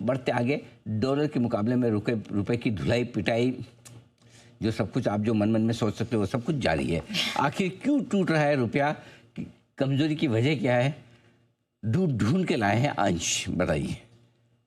बढ़ते आगे, डॉलर के मुकाबले में रुपए की धुलाई पिटाई, जो सब कुछ आप जो मन मन में सोच सकते हो वो सब कुछ जारी है। आखिर क्यों टूट रहा है रुपया, कमजोरी की वजह क्या है, ढूंढ के लाए हैं अंश, बताइए।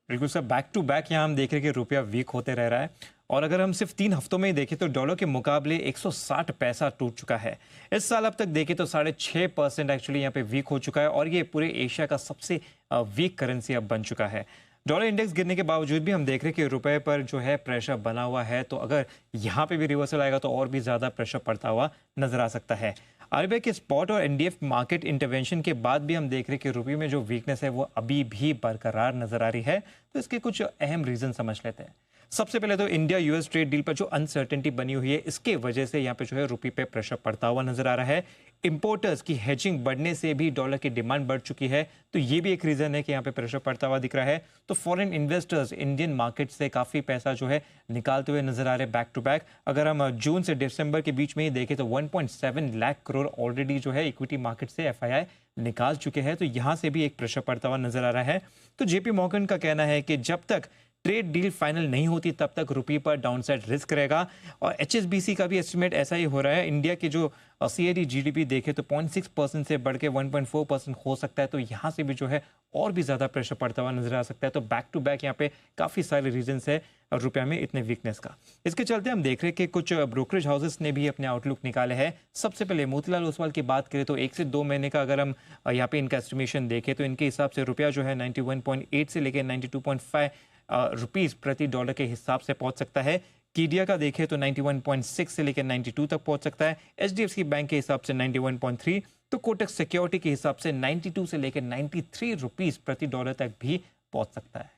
बिल्कुल सर, बैक टू बैक यहाँ हम देख रहे हैं कि रुपया वीक होते रह रहा है, और अगर हम सिर्फ 3 हफ्तों में ही देखें तो डॉलर के मुकाबले 160 पैसा टूट चुका है। इस साल अब तक देखें तो 6.5% एक्चुअली यहाँ पे वीक हो चुका है, और ये पूरे एशिया का सबसे वीक करेंसी अब बन चुका है। डॉलर इंडेक्स गिरने के बावजूद भी हम देख रहे हैं कि रुपए पर जो है प्रेशर बना हुआ है, तो अगर यहाँ पे भी रिवर्सल आएगा तो और भी ज़्यादा प्रेशर पड़ता हुआ नजर आ सकता है। आरबीआई के स्पॉट और एनडीएफ मार्केट इंटरवेंशन के बाद भी हम देख रहे हैं कि रुपये में जो वीकनेस है वो अभी भी बरकरार नजर आ रही है। तो इसके कुछ अहम रीजन समझ लेते हैं। सबसे पहले तो इंडिया यूएस ट्रेड डील पर जो अनसर्टेनिटी बनी हुई है, इसके वजह से यहाँ पे जो है रुपये पे प्रेशर पड़ता हुआ नजर आ रहा है। इंपोर्टर्स की हेजिंग बढ़ने से भी डॉलर की डिमांड बढ़ चुकी है, तो ये भी एक रीजन है कि यहाँ पे प्रेशर पड़ता हुआ दिख रहा है। तो फॉरेन इन्वेस्टर्स इंडियन मार्केट से काफी पैसा जो है निकालते हुए नजर आ रहे हैं बैक टू बैक। अगर हम जून से दिसंबर के बीच में ही देखें तो 1.7 लाख करोड़ ऑलरेडी जो है इक्विटी मार्केट से एफआईआई निकाल चुके हैं, तो यहाँ से भी एक प्रेशर पड़ता हुआ नजर आ रहा है। तो जेपी मॉर्गन का कहना है कि जब तक ट्रेड डील फाइनल नहीं होती तब तक रुपये पर डाउनसाइड रिस्क रहेगा, और एचएसबीसी का भी एस्टिमेट ऐसा ही हो रहा है। इंडिया की जो सीएडी जीडीपी देखे तो 0.6% से बढ़ के 1.4% हो सकता है, तो यहाँ से भी जो है और भी ज़्यादा प्रेशर पड़ता हुआ नजर आ सकता है। तो बैक टू बैक यहाँ पे काफ़ी सारे रीजंस है रुपया में इतने वीकनेस का। इसके चलते हम देख रहे हैं कि कुछ ब्रोकरेज हाउसेस ने भी अपने आउटलुक निकाले हैं। सबसे पहले मोतीलाल ओसवाल की बात करें तो 1 से 2 महीने का अगर हम यहाँ पे इनका एस्टिमेशन देखें तो इनके हिसाब से रुपया जो है 91.8 से लेकर 92.5 रुपीस प्रति डॉलर के हिसाब से पहुंच सकता है। कीडिया का देखें तो 91.6 से लेकर 92 तक पहुंच सकता है। एचडीएफसी बैंक के हिसाब से 91.3, तो कोटक सिक्योरिटी के हिसाब से 92 से लेकर 93 रुपीस प्रति डॉलर तक भी पहुंच सकता है।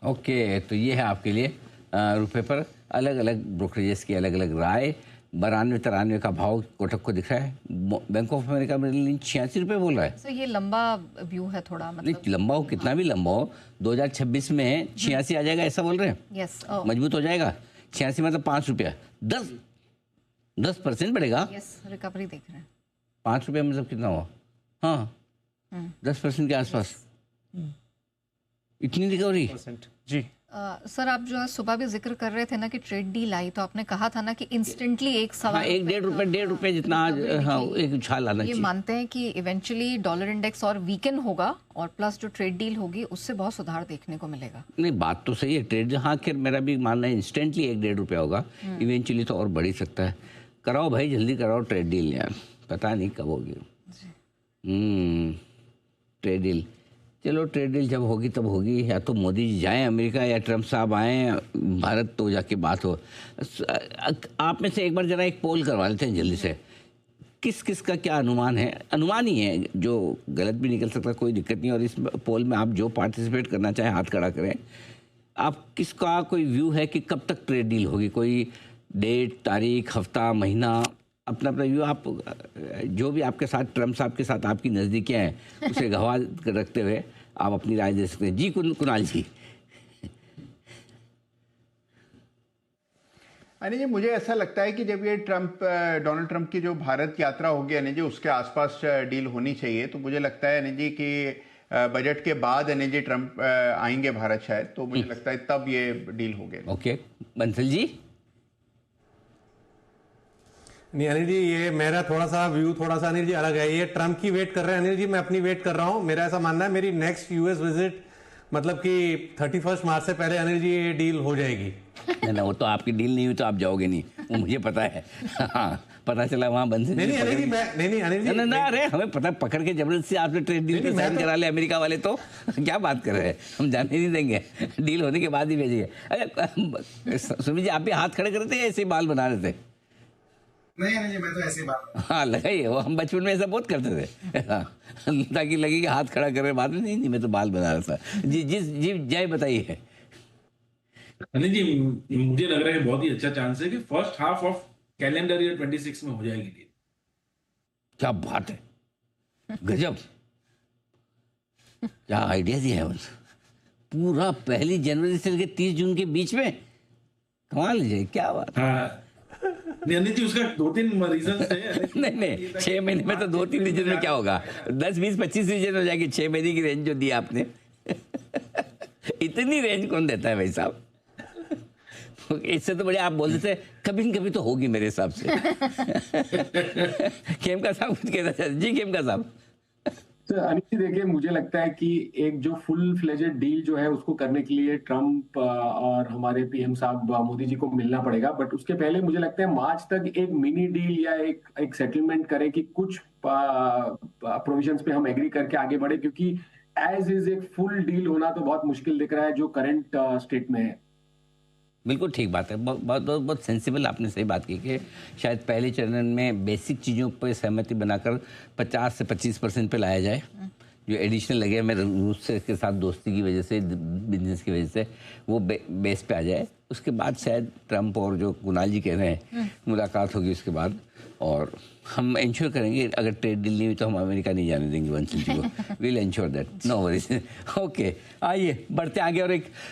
ओके, तो ये है आपके लिए रुपये पर अलग अलग ब्रोकरेजेस की अलग अलग राय। 92-93 का भाव कोटक को दिख रहा है। बैंक ऑफ अमेरिका में 86 रुपये बोल रहा है। सर ये लंबा व्यू है थोड़ा, मतलब लंबा हो, कितना भी लंबा हो, 2026 में 86 आ जाएगा ऐसा बोल रहे हैं। यस, मजबूत हो जाएगा। 86 मतलब 5 रुपया, 10% बढ़ेगा। यस, रिकवरी देख रहे हैं। 5 रुपये मतलब कितना हुआ? हाँ, 10% के आसपास इतनी रिकवरी जी। सर आप जो है सुबह भी जिक्र कर रहे थे ना कि ट्रेड डील आई, तो आपने कहा था ना कि इंस्टेंटली एक सवा 1-1.5 रुपये जितना हाँ, एक उछाल आना ये चाहिए। मानते हैं कि इवेंचुअली डॉलर इंडेक्स और वीकन होगा, और प्लस जो ट्रेड डील होगी उससे बहुत सुधार देखने को मिलेगा। नहीं, बात तो सही है। ट्रेड, हाँ, खैर मेरा भी मानना है इंस्टेंटली 1-1.5 रुपया होगा, इवेंचुअली तो और बढ़ ही सकता है। कराओ भाई, जल्दी कराओ ट्रेड डील यार, पता नहीं कब होगी। ट्रेड डील, चलो ट्रेड डील जब होगी तब होगी। या तो मोदी जी जाएं अमेरिका या ट्रम्प साहब आएँ भारत, तो जाके बात हो। आप में से एक बार जरा एक पोल करवा लेते हैं जल्दी से, किस किस का क्या अनुमान है? अनुमान ही है, जो गलत भी निकल सकता, कोई दिक्कत नहीं। और इस पोल में आप जो पार्टिसिपेट करना चाहें हाथ खड़ा करें। आप किसका कोई व्यू है कि कब तक ट्रेड डील होगी? कोई डेट, तारीख, हफ्ता, महीना, अपना अपना व्यू। आप जो भी आपके साथ ट्रम्प साहब के साथ आपकी नज़दीकियाँ हैं उसे गवाह रखते हुए आप अपनी राय दे सकते हैं। जी कुणाल जी। अनिल जी, मुझे ऐसा लगता है कि जब ये डोनाल्ड ट्रंप की जो भारत यात्रा होगी अनिल जी, उसके आसपास डील होनी चाहिए। तो मुझे लगता है अनिल जी कि बजट के बाद अनिल जी ट्रंप आएंगे भारत शायद, तो मुझे लगता है तब ये डील होगी। ओके, बंसल जी। नहीं अनिल जी, ये मेरा थोड़ा सा व्यू थोड़ा सा अनिल जी अलग है। ये ट्रंप की वेट कर रहे हैं अनिल जी, मैं अपनी वेट कर रहा हूँ। मेरा ऐसा मानना है मेरी नेक्स्ट यूएस विजिट मतलब कि 31 मार्च से पहले अनिल जी ये डील हो जाएगी। ना वो तो आपकी डील नहीं हुई तो आप जाओगे नहीं, वो मुझे पता है। हाँ, पता चला वहाँ बंसल जी। नहीं अनिल जी, मैं नहीं अनिल जी, ना अरे हमें पता, पकड़ के जबरदस्ती आपने ट्रेड डील पे साइन करा ले अमेरिका वाले, तो क्या बात कर रहे हैं? हम जाने नहीं देंगे, डील होने के बाद ही भेजिए। अरे सुमित जी, आप भी हाथ खड़े कर रहे थे या ऐसे बाल बना रहे थे? नहीं, मैं तो ऐसे बात। हाँ, लगा ही वो, हम बचपन में ऐसा बहुत करते थे। हाँ, ताकि लगे कि हाथ खड़ा कर रहे, बाद में नहीं मैं तो बाल बना रहा था। जी जय बताइए। अनिल जी, मुझे लग रहा है बहुत ही अच्छा चांस है कि first half of calendar year 26 में हो जाएगी डील। क्या बात है, गजब, क्या आइडिया दिया है। पूरा 1 जनवरी से लेकर 30 जून के बीच में, कमाल है, क्या बात। हाँ अनिल जी, उसका 2-3 रीजन थे। नहीं 6 महीने में तो 2-3 रीजन में क्या होगा? 10, 20, 25 रीजन हो जाएगी 6 महीने की रेंज जो दी आपने। इतनी रेंज कौन देता है भाई साहब? इससे तो बड़े आप बोल देते कभी न कभी तो होगी मेरे हिसाब से। खेमका साहब कुछ कहना चाहते जी? खेमका साहब। सर अनिल जी देखिए, मुझे लगता है कि एक जो फुल फ्लेजेड डील जो है उसको करने के लिए ट्रम्प और हमारे पीएम साहब मोदी जी को मिलना पड़ेगा। बट उसके पहले मुझे लगता है मार्च तक एक मिनी डील या एक सेटलमेंट करें कि कुछ प्रोविजंस पे हम एग्री करके आगे बढ़े, क्योंकि एज इज एक फुल डील होना तो बहुत मुश्किल दिख रहा है जो करंट स्टेट में है। बिल्कुल ठीक बात है, बहुत सेंसिबल आपने सही बात की कि शायद पहले चरण में बेसिक चीज़ों पर सहमति बनाकर 50 से 25% पे लाया जाए। जो एडिशनल लगे हमें रूस से के साथ दोस्ती की वजह से, बिजनेस की वजह से, वो बेस पे आ जाए। उसके बाद शायद ट्रम्प और जो कुणाल जी कह रहे हैं मुलाकात होगी उसके बाद, और हम इंश्योर करेंगे अगर ट्रेड डील नहीं हुई तो हम अमेरिका नहीं जाने देंगे वंश जी को। Will ensure that, no worries. Okay, आइए बढ़ते आगे और एक